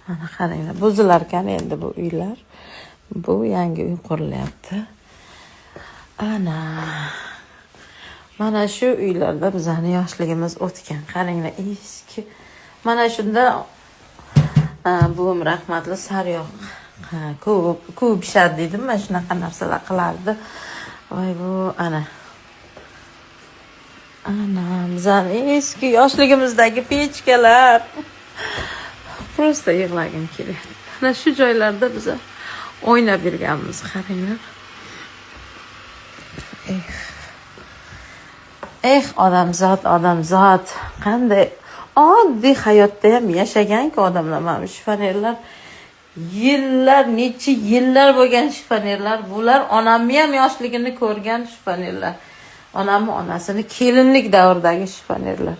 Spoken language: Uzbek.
Mana qaranglar, buzilar ekan endi bu uylar. Bu yangi uy qurilyapti. Ana. Mana shu uylarda bizning yoshligimiz o'tgan. Qaranglar, eski. Mana shunda buvim rahmatli sariyog' ko'p pishadi dedim, mana shunaqa narsalar qilardi. Voy bu ana bizning eski yoshligimizdagi pechkalar. Prosta yig'lagim kelyapti. Mana shu joylarda biz o'ynab yurganmiz, qaranglar. Odamzod qanday oddiy hayotda ham yashagan-ku odamlar. Mana shifonerlar necha yillar bo'lgan shifonerlar. Bular onamni ham yoshligini ko'rgan shifonerlar. Onamni onasini kelinlik davridagi shifonerlar.